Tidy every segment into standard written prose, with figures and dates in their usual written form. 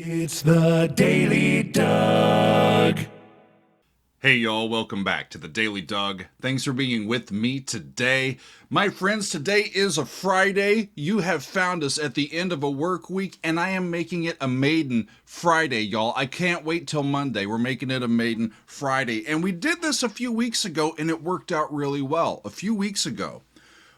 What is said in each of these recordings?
It's the Daily Doug. Hey y'all, welcome back to the Daily Doug. Thanks for being with me today. My friends, today is a Friday. You have found us at the end of a work week, and I am making it a Maiden Friday, y'all. I can't wait till Monday. We're making it a Maiden Friday. And we did this a few weeks ago, and it worked out really well. A few weeks ago,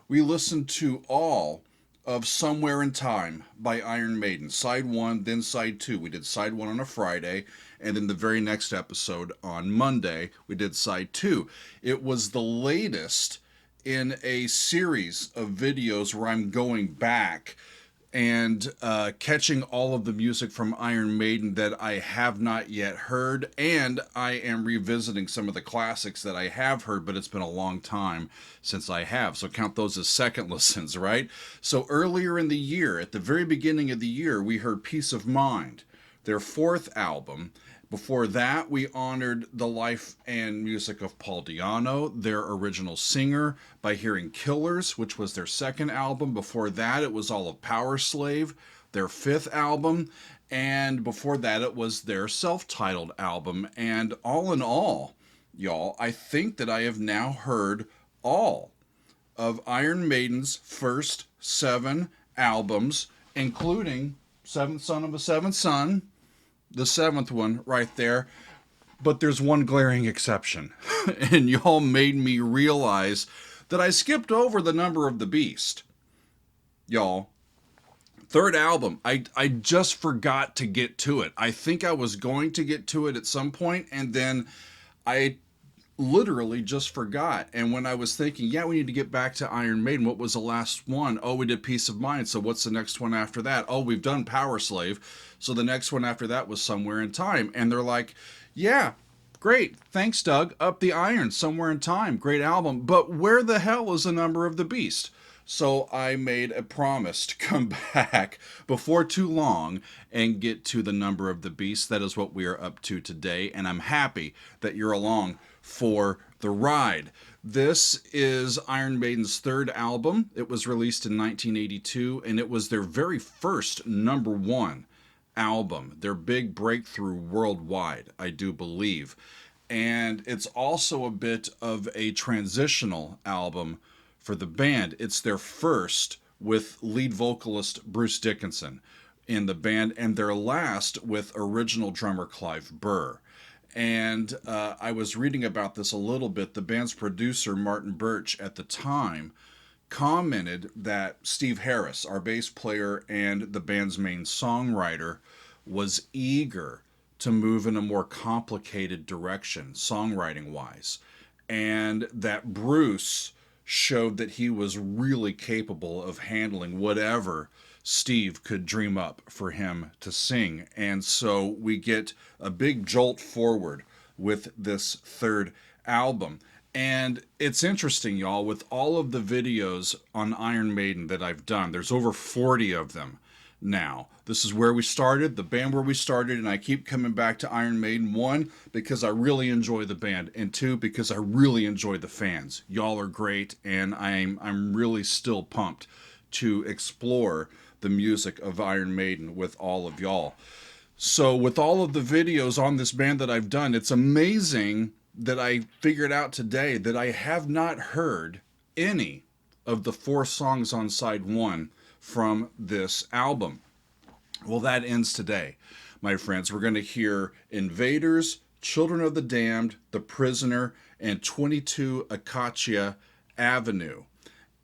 we listened to all of Somewhere in Time by Iron Maiden. Side 1, then Side 2. We did Side 1 on a Friday, and then the very next episode on Monday, we did Side 2. It was the latest in a series of videos where I'm going back and catching all of the music from Iron Maiden that I have not yet heard, and I am revisiting some of the classics that I have heard, but it's been a long time since I have, so count those as second listens, right? So earlier in the year, at the very beginning of the year, we heard Peace of Mind, their fourth album. Before that, we honored the life and music of Paul Di'Anno, their original singer, by hearing Killers, which was their second album. Before that, it was all of Powerslave, their fifth album. And before that, it was their self-titled album. And all in all, y'all, I think that I have now heard all of Iron Maiden's first 7 albums, including Seventh Son of a Seventh Son, the 7th one right there. But there's one glaring exception. And y'all made me realize that I skipped over the Number of the Beast. Y'all, third album, I just forgot to get to it. I think I was going to get to it at some point, and then I literally just forgot. And when I was thinking, yeah, we need to get back to Iron Maiden, what was the last one? Oh, we did Peace of Mind, so what's the next one after that? Oh, we've done Powerslave, so the next one after that was Somewhere in Time. And they're like, yeah, great, thanks Doug, Up the Iron, Somewhere in Time, great album, but where the hell is the Number of the Beast? So I made a promise to come back before too long and get to the Number of the Beast. That is what we are up to today, and I'm happy that you're along for the ride. This is Iron Maiden's third album. It was released in 1982, and it was their very first number 1 album, their big breakthrough worldwide, I do believe. And it's also a bit of a transitional album for the band. It's their first with lead vocalist Bruce Dickenson in the band, and their last with original drummer Clive Burr. And I was reading about this a little bit. The band's producer, Martin Birch, at the time, commented that Steve Harris, our bass player and the band's main songwriter, was eager to move in a more complicated direction, songwriting-wise. And that Bruce showed that he was really capable of handling whatever Steve could dream up for him to sing. And so we get a big jolt forward with this third album. And it's interesting, y'all, with all of the videos on Iron Maiden that I've done, there's over 40 of them now. This is where we started, the band where we started, and I keep coming back to Iron Maiden. 1, because I really enjoy the band, and 2, because I really enjoy the fans. Y'all are great, and I'm really still pumped to explore the music of Iron Maiden with all of y'all. So with all of the videos on this band that I've done, it's amazing that I figured out today that I have not heard any of the 4 songs on side 1 from this album. Well, that ends today, my friends. We're going to hear Invaders, Children of the Damned, The Prisoner, and 22 Acacia Avenue.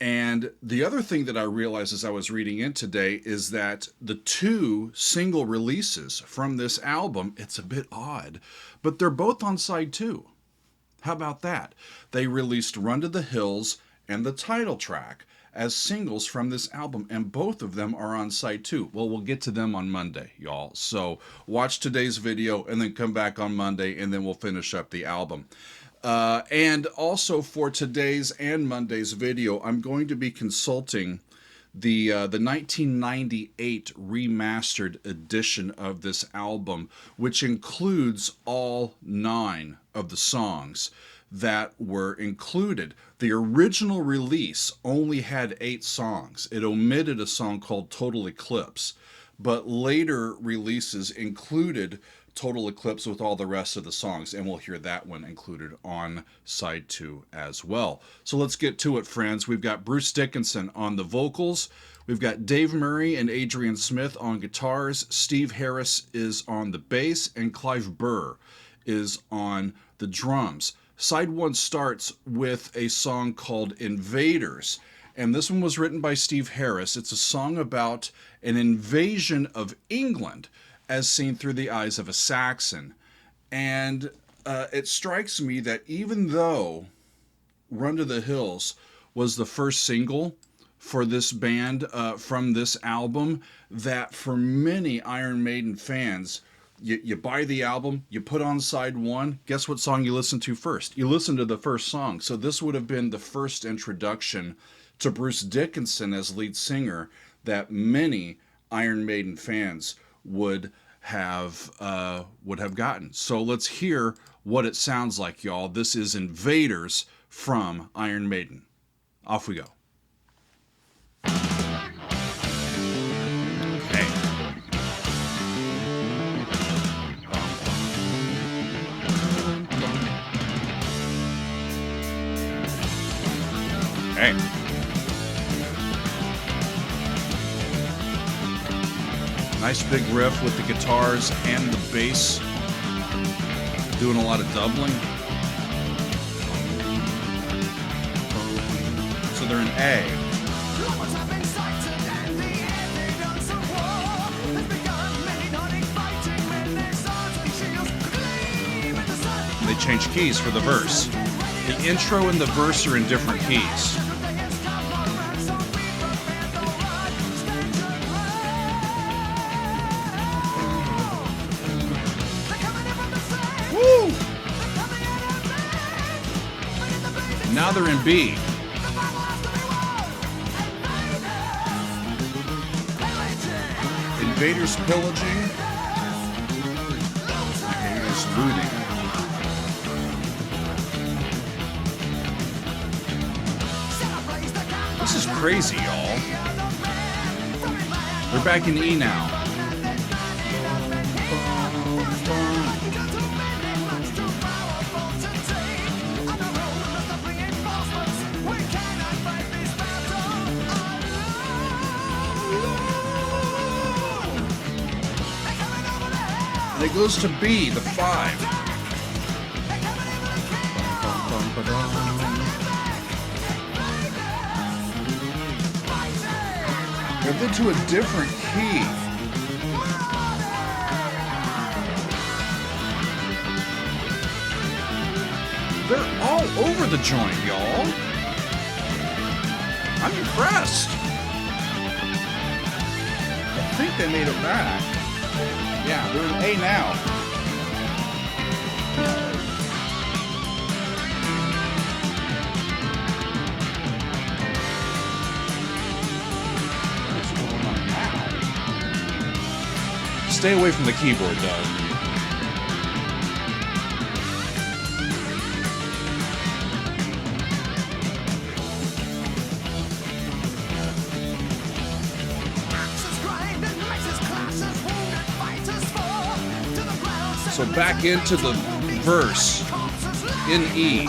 And the other thing that I realized as I was reading in today is that the 2 single releases from this album, it's a bit odd, but they're both on side 2. How about that? They released Run to the Hills and the title track as singles from this album, and both of them are on side 2. Well, we'll get to them on Monday, y'all. So watch today's video and then come back on Monday, and then we'll finish up the album. And also for today's and Monday's video, I'm going to be consulting the 1998 remastered edition of this album, which includes all 9 of the songs that were included. The original release only had 8 songs. It omitted a song called Total Eclipse. but later releases included Total Eclipse with all the rest of the songs, and we'll hear that one included on side 2 as well. So let's get to it, friends. We've got Bruce Dickenson on the vocals. We've got Dave Murray and Adrian Smith on guitars. Steve Harris is on the bass, and Clive Burr is on the drums. Side 1 starts with a song called Invaders, and this one was written by Steve Harris. It's a song about an invasion of England as seen through the eyes of a Saxon. And it strikes me that even though Run to the Hills was the first single for this band from this album, that for many Iron Maiden fans, you buy the album, you put on side 1, guess what song you listen to first? You listen to the first song. So this would have been the first introduction to Bruce Dickinson as lead singer that many Iron Maiden fans would have gotten. So let's hear what it sounds like, y'all. This is Invaders from Iron Maiden. Off we go. Okay. Okay. Nice big riff with the guitars and the bass doing a lot of doubling. So they're in A. They change keys for the verse. The intro and the verse are in different keys. Now they're in B. Invaders pillaging. Invaders looting. This is crazy, y'all. They're back in E now. And it goes to B, the 5. They're then to a different key. They're all over the joint, y'all. I'm impressed. I think they made it back. Yeah, they're in A now. What's going on now? Stay away from the keyboard, Doug. So back into the verse in E.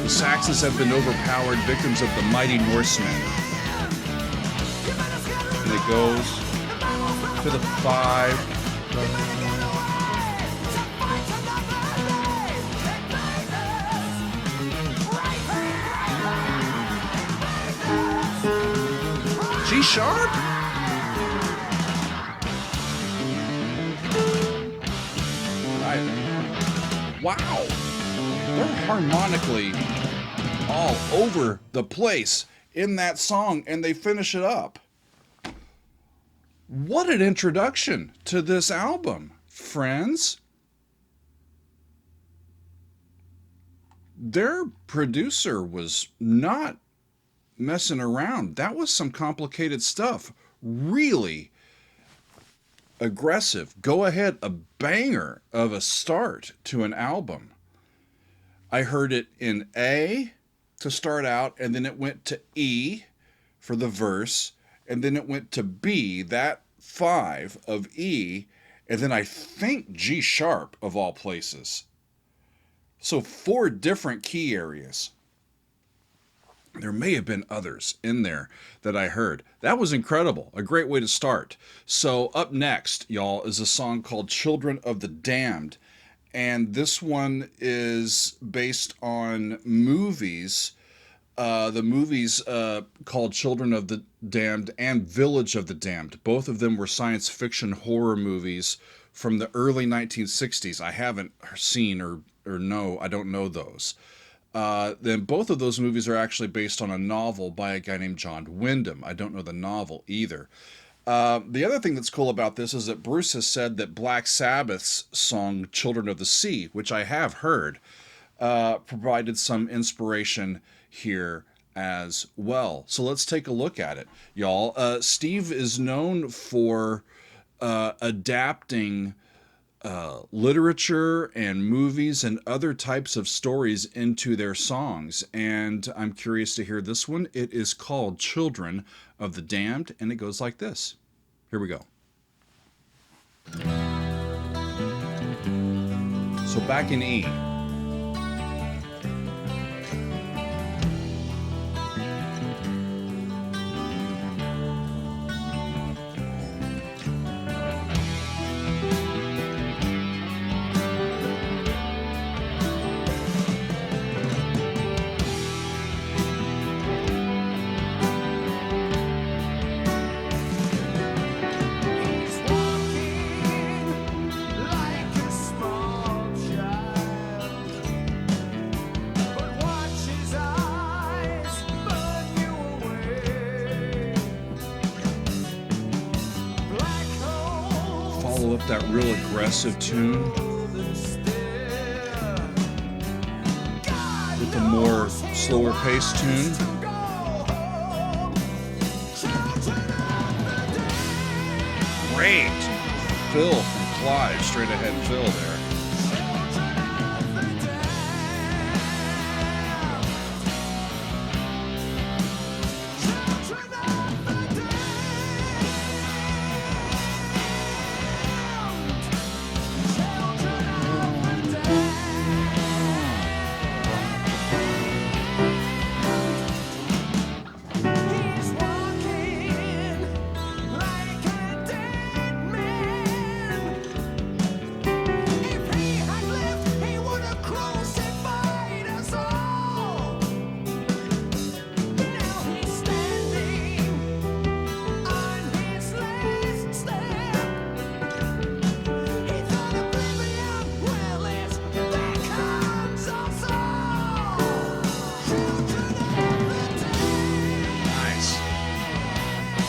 The Saxons have been overpowered, victims of the mighty Norsemen. And it goes to the 5. G sharp? Wow. They're harmonically all over the place in that song, and they finish it up. What an introduction to this album, friends. Their producer was not messing around. That was some complicated stuff. Really aggressive. Go ahead, a banger of a start to an album. I heard it in A to start out, and then it went to E for the verse, and then it went to B, that 5 of E, and then I think G sharp of all places. So 4 different key areas. There may have been others in there that I heard. That was incredible. A great way to start. So up next, y'all, is a song called Children of the Damned. And this one is based on movies. The movies called Children of the Damned and Village of the Damned. Both of them were science fiction horror movies from the early 1960s. I haven't seen or know. I don't know those. Then both of those movies are actually based on a novel by a guy named John Wyndham. I don't know the novel either. The other thing that's cool about this is that Bruce has said that Black Sabbath's song Children of the Sea, which I have heard, provided some inspiration here as well. So let's take a look at it, y'all. Steve is known for adapting literature and movies and other types of stories into their songs, and I'm curious to hear this one. It is called Children of the Damned, and it goes like this. Here we go. So back in E. Follow up that real aggressive tune with a more slower paced tune. Great Phil from Clive, straight ahead Phil there.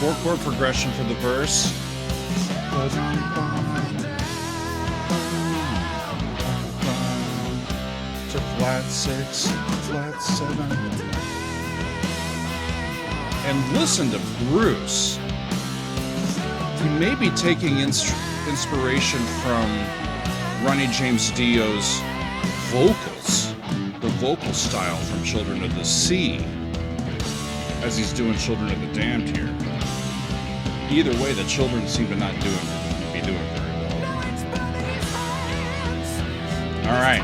Four chord progression for the verse. To flat 6, flat 7. And listen to Bruce. He may be taking inspiration from Ronnie James Dio's vocals, the vocal style from Children of the Sea, as he's doing Children of the Damned here. Either way, the children seem to not be doing very well. All right.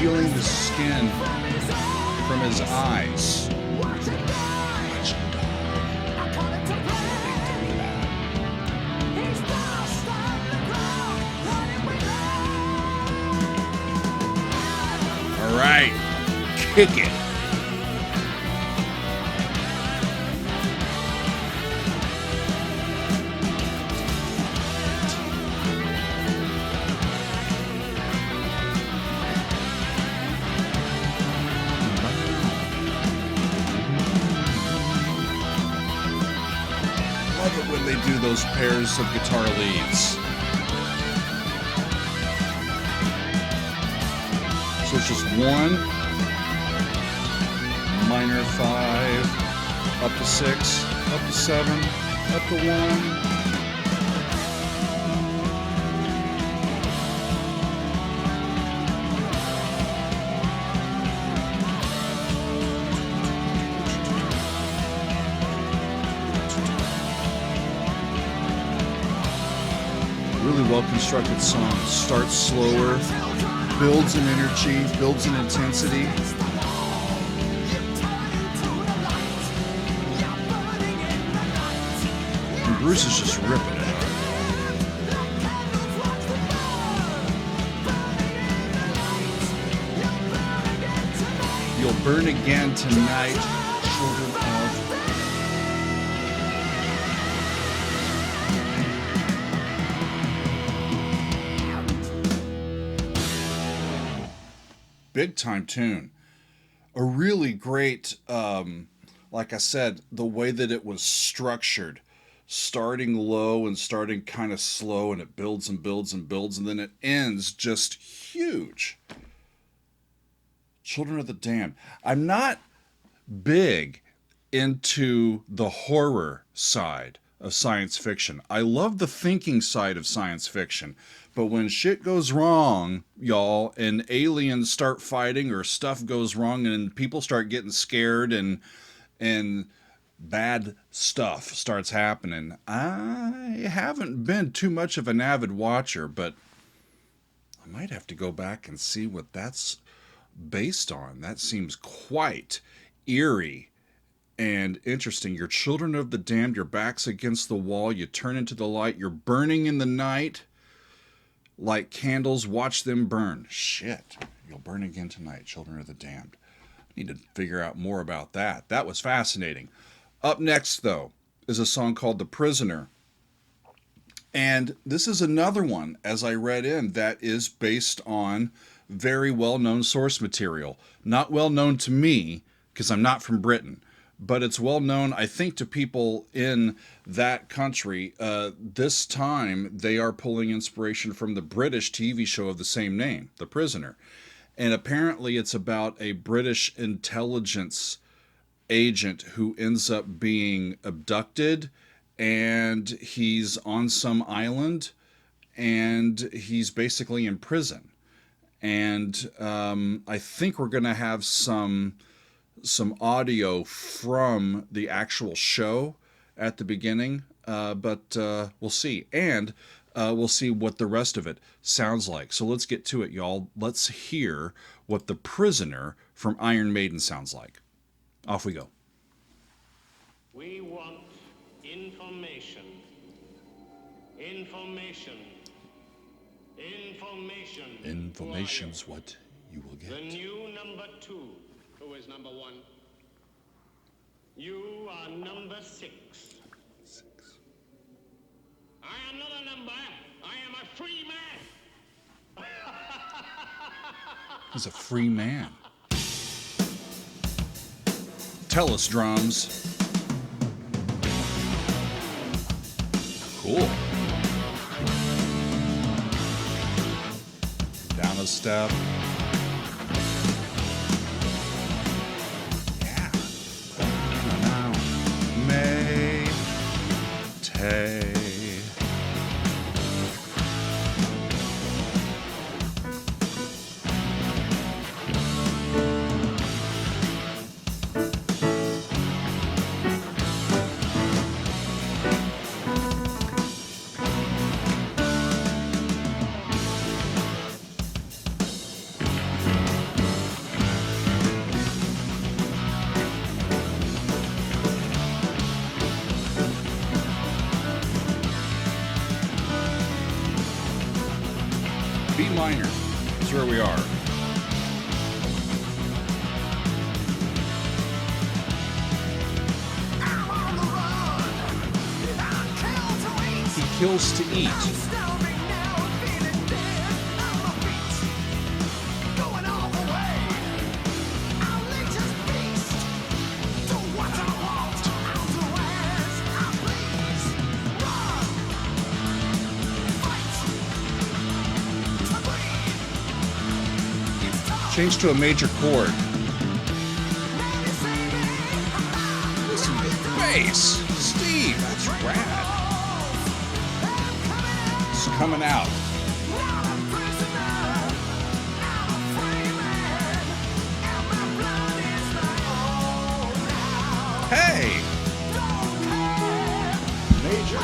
Feeling the skin from his eyes. All right, kick it. Love it when they do those pairs of guitar leads. So it's just one, minor 5, up to 6, up to 7, up to 1. Really well constructed song. Starts slower, builds in energy, builds in intensity. And Bruce is just ripping it. You'll burn again tonight, children of. Big time tune. A really great, like I said, the way that it was structured, starting low and starting kind of slow, and it builds and builds and builds, and then it ends just huge. Children of the Damned. I'm not big into the horror side of science fiction. I love the thinking side of science fiction. But when shit goes wrong, y'all, and aliens start fighting or stuff goes wrong and people start getting scared and bad stuff starts happening, I haven't been too much of an avid watcher, but I might have to go back and see what that's based on. That seems quite eerie and interesting. You're children of the damned, your back's against the wall, you turn into the light, you're burning in the night. Like candles, watch them burn. Shit. You'll burn again tonight, children of the damned. I need to figure out more about that. That was fascinating. Up next, though, is a song called The Prisoner. And this is another one, as I read in, that is based on very well-known source material. Not well known to me, because I'm not from Britain. But it's well known, I think, to people in that country. This time, they are pulling inspiration from the British TV show of the same name, The Prisoner. And apparently it's about a British intelligence agent who ends up being abducted, and he's on some island, and he's basically in prison. And I think we're going to have some audio from the actual show at the beginning, but we'll see. And we'll see what the rest of it sounds like. So let's get to it, y'all. Let's hear what The Prisoner from Iron Maiden sounds like. Off we go. We want information. Information. Information. Information's what you will get. The new number 2. Who is number 1? You are number 6. 6. I am not a number. I am a free man. He's a free man. Tell us, drums. Cool. Down a step. Hey. B minor is where we are. He kills to eat. Change to a major chord. bass. Steve, that's rad. It's coming out. Hey! Major.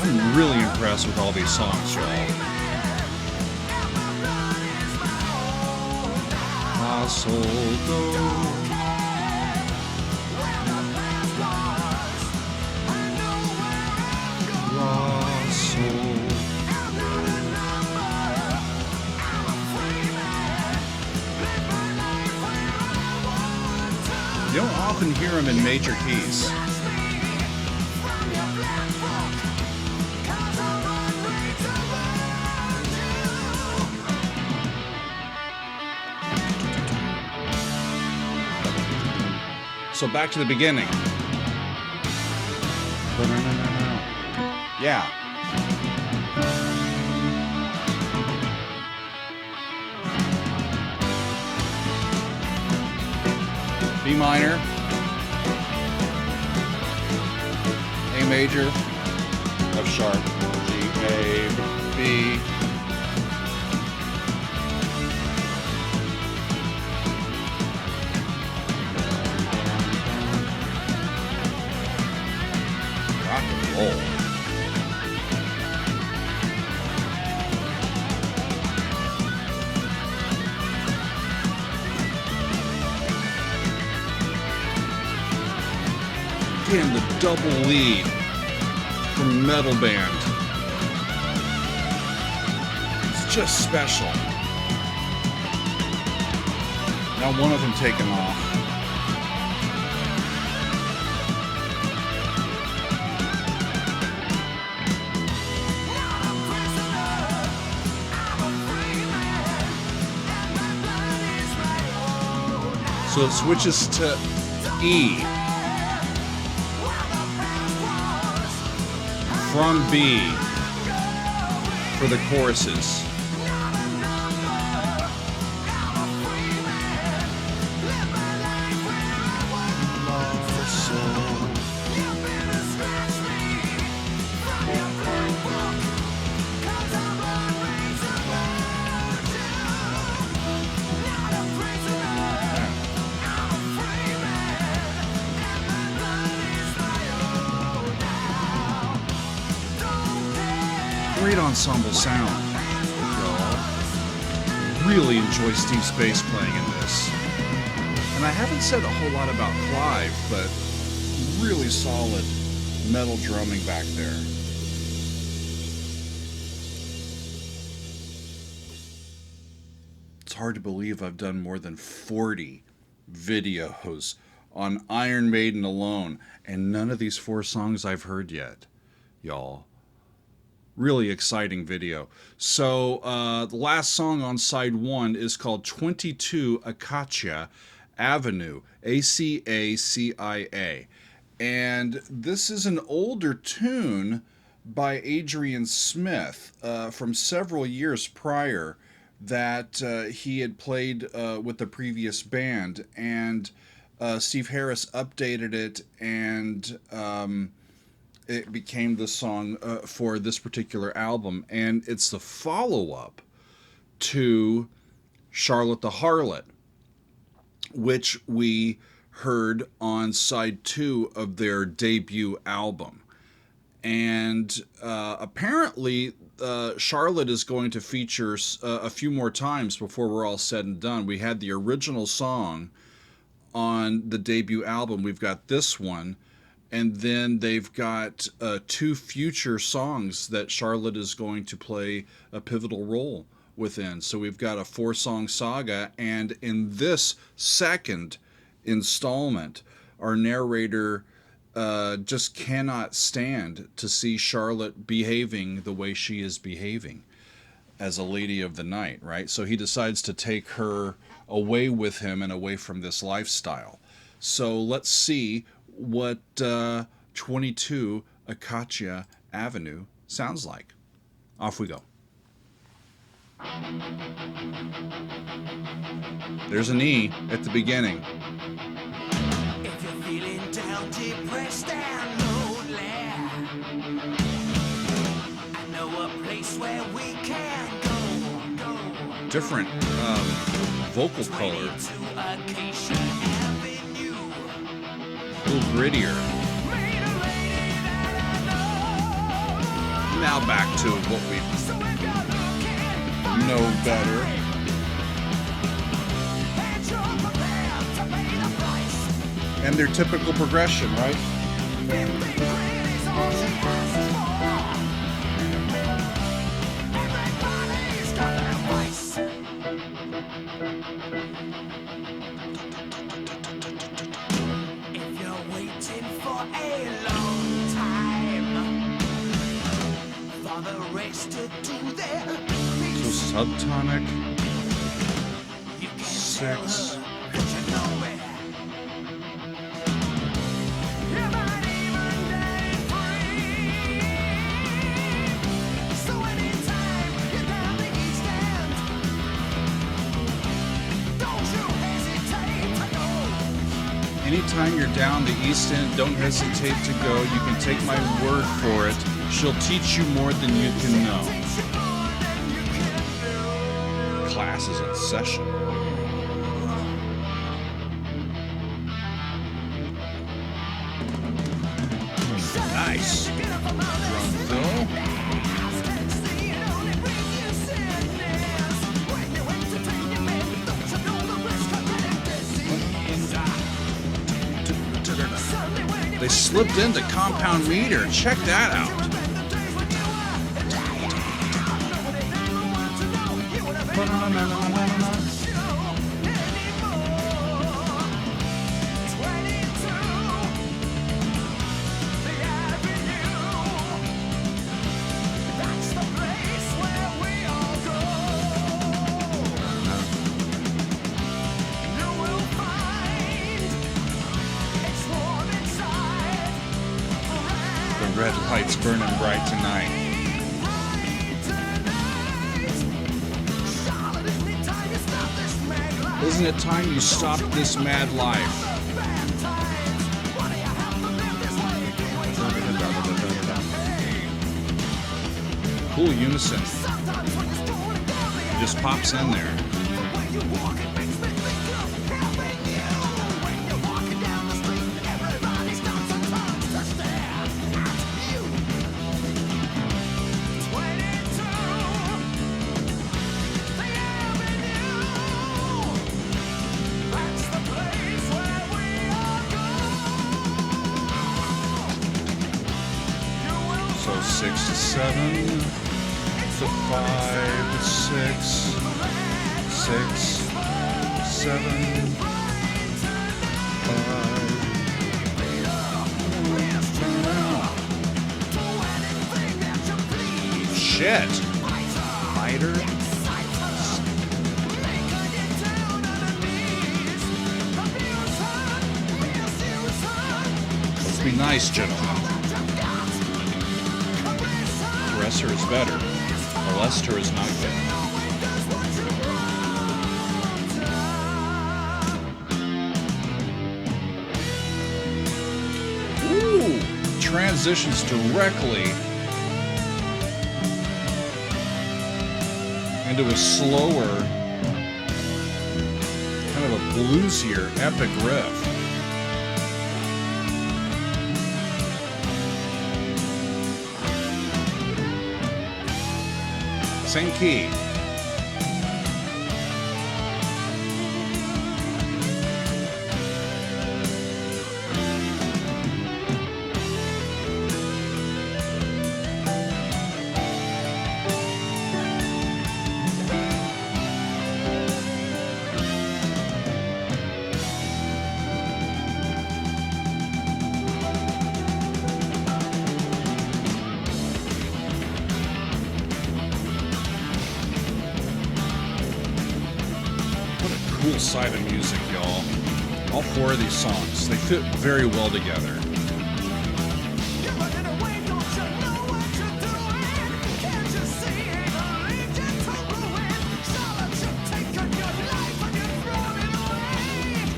I'm really impressed with all these songs, y'all. My soul goes. Lost soul. You don't often hear them in major keys. So back to the beginning. Yeah. B minor. A major. F sharp. G, A, B. Rock and roll. Again, the double lead from Metal Band. It's just special. Now one of them taken off. So it switches to E from B for the choruses. Great ensemble sound, y'all. Really enjoy Steve's bass playing in this. And I haven't said a whole lot about Clive, but really solid metal drumming back there. It's hard to believe I've done more than 40 videos on Iron Maiden alone, and none of these 4 songs I've heard yet, y'all. Really exciting video. So the last song on side 1 is called 22 Acacia Avenue, A-C-A-C-I-A. And this is an older tune by Adrian Smith from several years prior that he had played with the previous band. And Steve Harris updated it, and it became the song for this particular album. And it's the follow-up to Charlotte the Harlot, which we heard on side 2 of their debut album. And apparently, Charlotte is going to feature a few more times before we're all said and done. We had the original song on the debut album. We've got this one. And then they've got 2 future songs that Charlotte is going to play a pivotal role within. So we've got a 4-song saga. And in this second installment, our narrator just cannot stand to see Charlotte behaving the way she is behaving as a lady of the night, right? So he decides to take her away with him and away from this lifestyle. So let's see what 22 Acacia Avenue sounds like. Off we go. There's an E at the beginning. If you're feeling down, depressed and lonely, I know a place where we can go. Different vocal color. To Acacia Avenue. A little grittier. Now back to what we know better. And their typical progression, right? If you're waiting for a long time for the rest to do their So subtonic, you can 6. that you know it. You might even get free. So anytime you're down the East End, don't you hesitate to go. Anytime you're down the East End, don't hesitate to go. You can take my word for it. She'll teach you more than you can know. Class is in session. Nice. Drum fill. They slipped into compound meter. Check that out. The red light's burning bright tonight. Isn't it time you stopped this mad life? Cool unison. It just pops in there. So 6 to 7 to 5 to 6, 6, 7, 5. Shit. Lighter. Let's be nice, gentlemen. Caresser is better. Molester is not good. Ooh! Transitions directly into a slower, kind of a bluesier, epic riff. Same key. Cool side of music, y'all. All four of these songs, they fit very well together.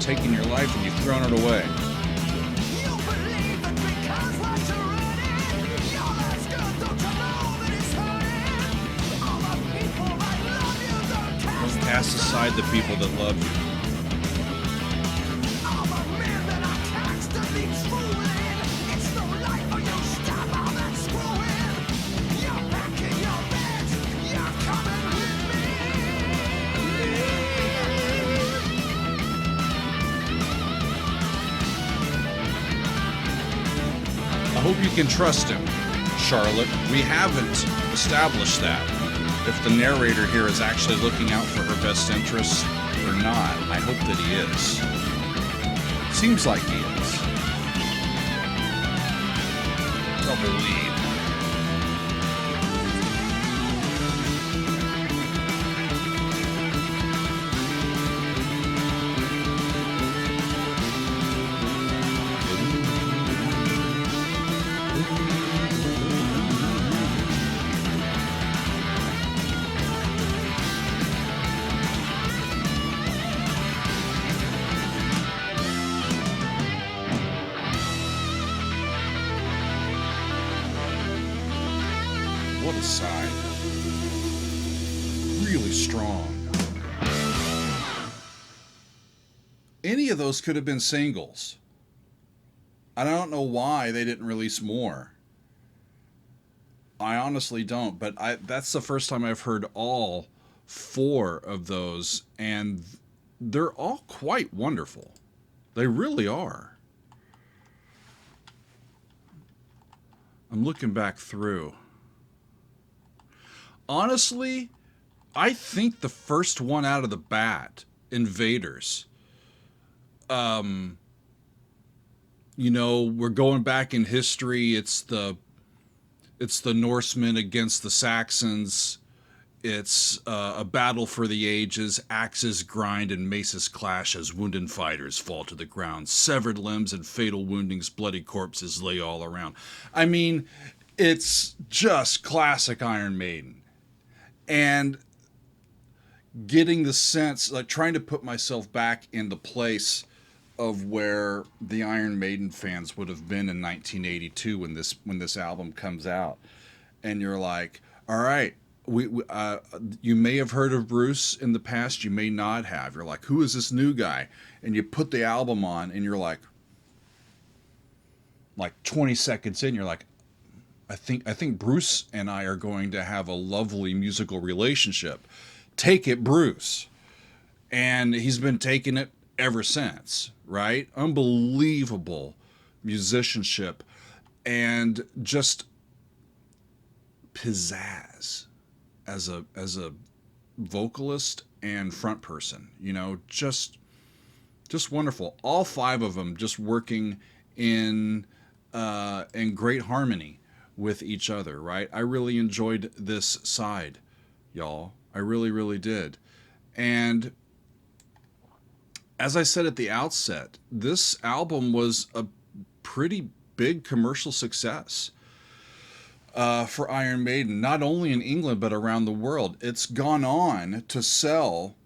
Taking your life and you've thrown it away. Don't cast aside the people that love you. I hope you can trust him, Charlotte. We haven't established that. If the narrator here is actually looking out for her best interests or not, I hope that he is. Seems like he is. Double lead. What a side. Really strong. Any of those could have been singles. I don't know why they didn't release more. I honestly don't, but that's the first time I've heard all four of those, and they're all quite wonderful. They really are. I'm looking back through. Honestly, I think the first one out of the bat, Invaders, you know, we're going back in history. It's the Norsemen against the Saxons. It's a battle for the ages. Axes grind and maces clash as wounded fighters fall to the ground. Severed limbs and fatal woundings, bloody corpses lay all around. I mean, it's just classic Iron Maiden. And getting the sense, like trying to put myself back in the place of where the Iron Maiden fans would have been in 1982 when this album comes out, and you're like, all right, you may have heard of Bruce in the past, you may not have. You're like, who is this new guy? And you put the album on, and you're like 20 seconds in, you're like, I think Bruce and I are going to have a lovely musical relationship. Take it, Bruce. And he's been taking it ever since, right? Unbelievable musicianship and just pizzazz as a vocalist and front person, you know, just wonderful. All five of them just working in great harmony with each other, right? I really enjoyed this side, y'all. I really, really did. And as I said at the outset, this album was a pretty big commercial success for Iron Maiden, not only in England, but around the world. It's gone on to sell,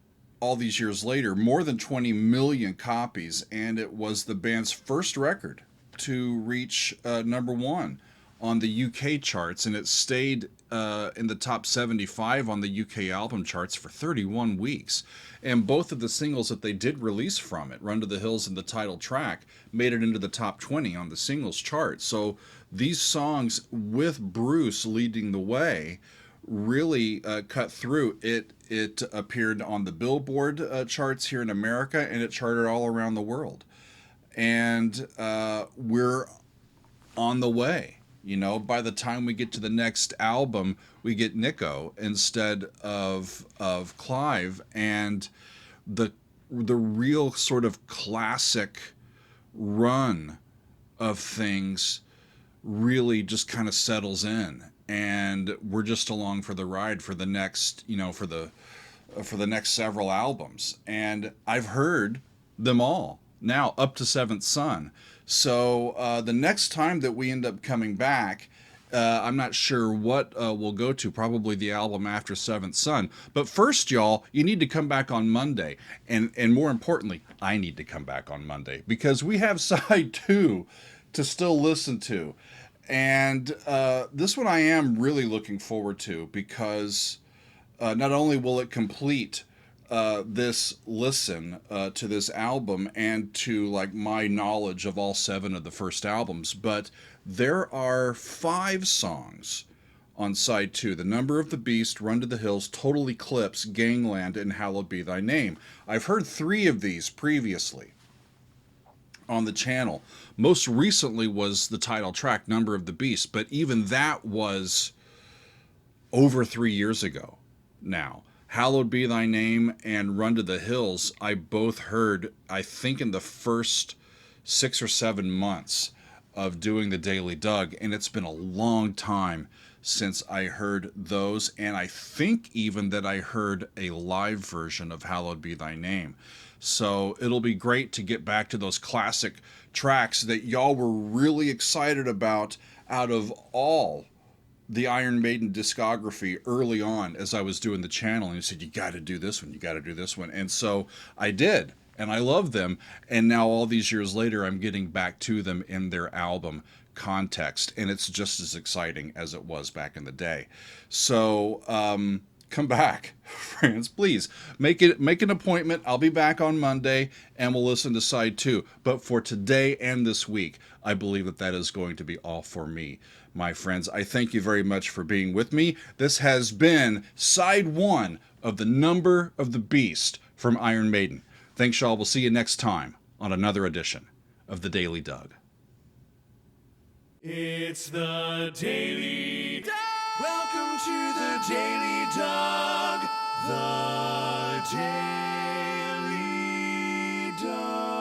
all these years later, more than 20 million copies, and it was the band's first record to reach number one on the UK charts, and it stayed in the top 75 on the UK album charts for 31 weeks. And both of the singles that they did release from it, Run to the Hills and the title track, made it into the top 20 on the singles chart. So these songs, with Bruce leading the way, really cut through. It appeared on the Billboard charts here in America, and it charted all around the world. And we're on the way. You know, by the time we get to the next album, we get Nico instead of Clive, and the real sort of classic run of things really just kind of settles in, and we're just along for the ride for the next, for the next several albums. And I've heard them all now up to Seventh Son. So the next time that we end up coming back, I'm not sure what we'll go to, probably the album after Seventh Son. But first, y'all, you need to come back on Monday. And more importantly, I need to come back on Monday, because we have side 2 to still listen to. And this one I am really looking forward to, because not only will it complete this listen to this album and to like my knowledge of all 7 of the first albums, but there are 5 songs on side 2: The Number of the Beast, Run to the Hills, Total Eclipse, Gangland, and Hallowed Be Thy Name. I've heard 3 of these previously on the channel. Most recently was the title track, Number of the Beast, but even that was over 3 years ago now. Hallowed Be Thy Name and Run to the Hills, I both heard, I think, in the first 6 or 7 months of doing the Daily Doug, and it's been a long time since I heard those, and I think even that I heard a live version of Hallowed Be Thy Name. So it'll be great to get back to those classic tracks that y'all were really excited about out of all the Iron Maiden discography early on as I was doing the channel. And you said, you got to do this one, you got to do this one. And so I did, and I love them. And now all these years later, I'm getting back to them in their album context, and it's just as exciting as it was back in the day. So come back, friends, please make an appointment. I'll be back on Monday, and we'll listen to side 2. But for today and this week, I believe that is going to be all for me, my friends. I thank you very much for being with me. This has been side 1 of The Number of the Beast from Iron Maiden. Thanks, y'all. We'll see you next time on another edition of The Daily Doug. It's the Daily Doug. Welcome to the Daily Doug. The Daily Doug.